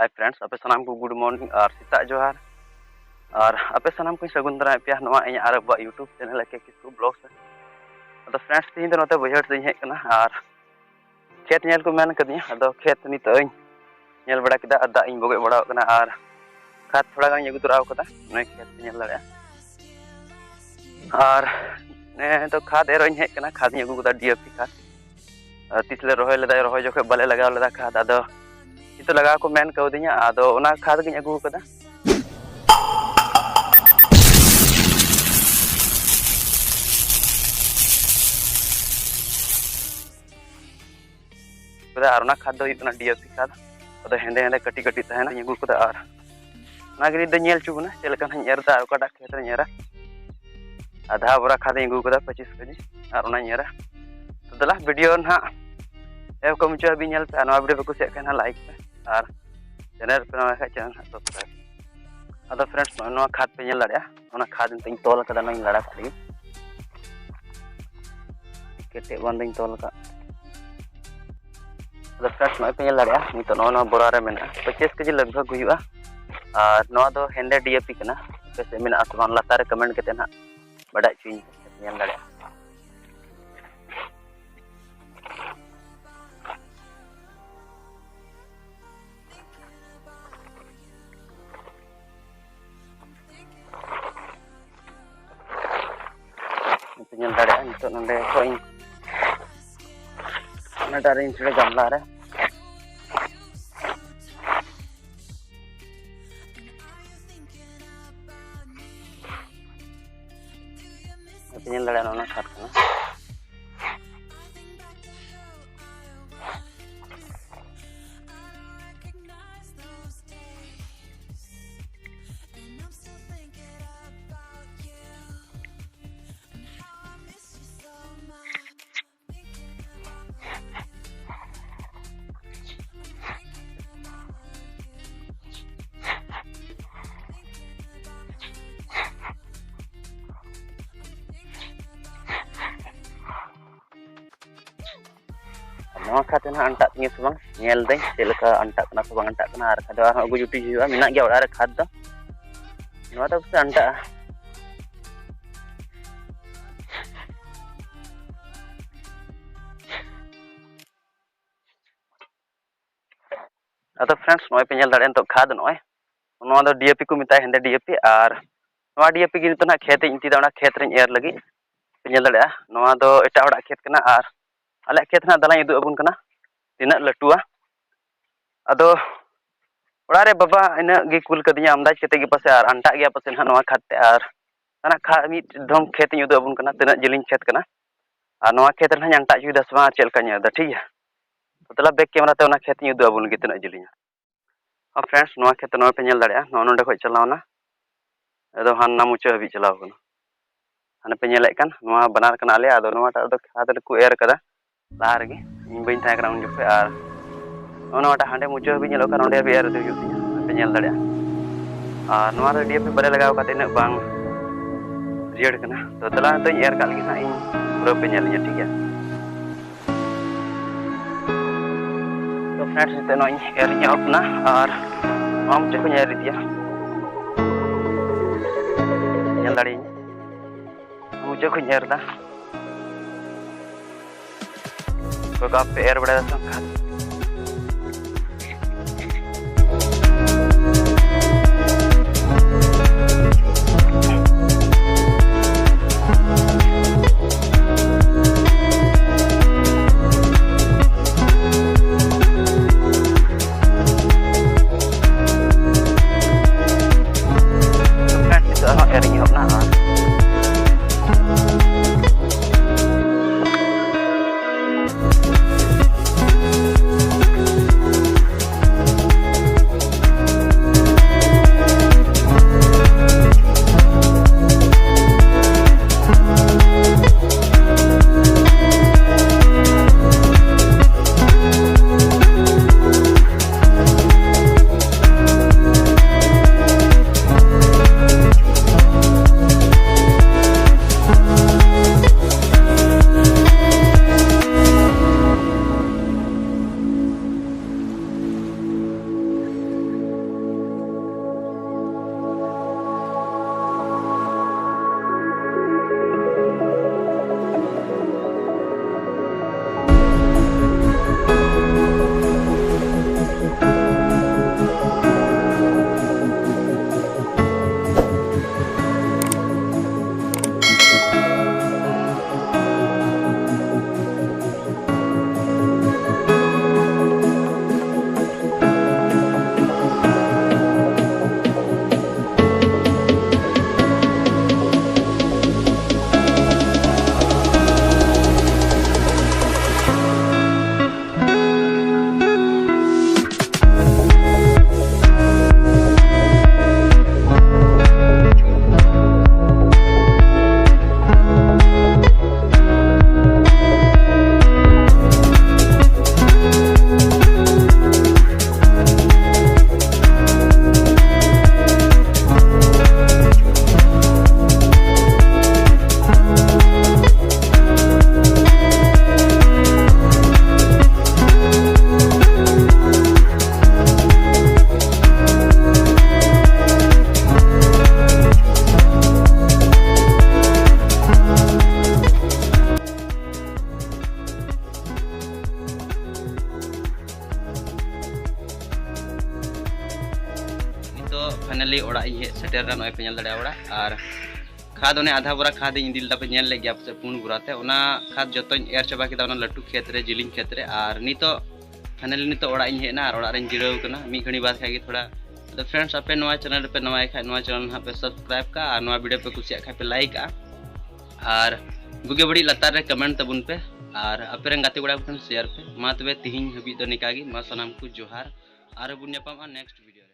Hi friends अपे सनाम को good morning और सीता जोहार और अपे सनाम को सगुन दरा पे नवा इन आर अब यूट्यूब चैनल के किसको ब्लॉग से अदो फ्रेंड्स तीन दिन बहर से हेज कना और खेत नेल को मेन कदिया अदो खेत नित नेल बड़ा किदा दा इन बगे बड़ा कना और खाद थोड़ा गान अगु तराव कदा नै खेत नेल लड़ा और ने तो खाद एरो हेज कना खाद अगु कदा डीएपी खाद तिसले रोहे लेदा रोहे जोखे बले लगाव लेदा खाद अदो itu laga aku main kau dinya ado ona khad gi agu kada kada ar ona khad do itna DAP khad ado hende hende kati kati tahena agu kada ar ona gi do nyel chubuna chelekan hany erda okada khetra nyera adha bora khad agu kada 25 kg ar ona nyera setelah video na ko muncul bi nyel pe ana video ko se kana like pe और channel पे नवा channel subscribe अदो friends नवा खाद पे nail लड़ा ओना खाद इन तोल कदा नई लड़ा खाली केटे बंद इन तोल का अदो फ्रेंड्स नवा पे नेल लड़ा नितो नवा बोरा रे मेना 25 केजी लगभग हुआ और नवा दो हेंडे डीएपी कना पे मेना आसमान लातार कमेंट केते ना बड़ा चुई नेल लड़ा nyel dada itu nande koin na dari sudah gambar nyel dada nona khat kana नवा खाते ना अंटा तिंगे सबang nyel deng seleka अंटा kena सबang अंटा kena ar kado ar agu juti juga minak ge ora khad do नवा तो से अंटा अतो friends नोय पे nyel दाड़े तो खाद नोय नवा दो डीएपी को मिताय हेंदे डीएपी और नवा डीएपी गी तो ना खेत इंती दाना खेत रे एर लगी पे nyel दाड़े नवा दो एटा ओड़ा खेत कना और आले खेत ना दलाय उदु अबुन कना तिना लटुआ अदो ओड़ा रे बाबा इना गे कुल कदिया अंदाज केते गे पासे आर अंटा गया पासे ना नवा खाते आर ना खा मी धम खेत उदु अबुन कना तिना जिलिंग खेत कना और नवा खेत ना अंटा जुई दसवा चेलका न्या दा ठीक है मतलब बैक कैमरा ते ओना खेत उदु अबुन गे तिना जिलिंग अब फ्रेंड्स नवा खेत नवा पे नेल दाड़े नो नोंडे खय चलावना अदो हान्ना मुचा हबि चलाव कना हाने पे नेले कान नवा बनार कना आले अदो नवा टा दो खाद को एर कदा लार गे इन बइन था ग्राउंड जो और नोटा हांडे मुचा भी नेलो का नोंडे भी एर दो जुतिया पे नेल दाड़े और नवा रे डीएपी बरे लगाव काते न बांग रियड कना तो तला तो एर का लगी ना इन पूरा पे नेल ठीक है तो फ्रेंड्स ते नो एर nya अपना और हम चको एर दिया नेल दाड़ी मुचा को एर दा तो आप पे एर बड़ा सा खाद फाइनली ओड़ा इन हेज सेटेर नॉय पे दड़े ओड़ा और खाद उन्हें आधा बोरा खाद इदिल पे ले गया पे पुन बुराते खाद जो एर चाबा के लटू खेत रे जिलिंग खेत रे और नितो फाइनली नितो ओड़ा इन हेना और ओड़ा रे जिराव कना मी घड़ी बाद खागे थोड़ा। तो फ्रेंड्स अपे नवा चैनल पे नवा खाए नवा चैनल हाँ पे सब्सक्राइब का और नवा वीडियो पे कुछ खाए पे लाइक और बुगे बड़ी लतार रे कमेंट तबुन पे और अपे रंग गाते गुड़ा शेयर पे मा तबे तिहिं हबी दो निकागी मा सनाम को जोहार और बुन नेक्स्ट वीडियो।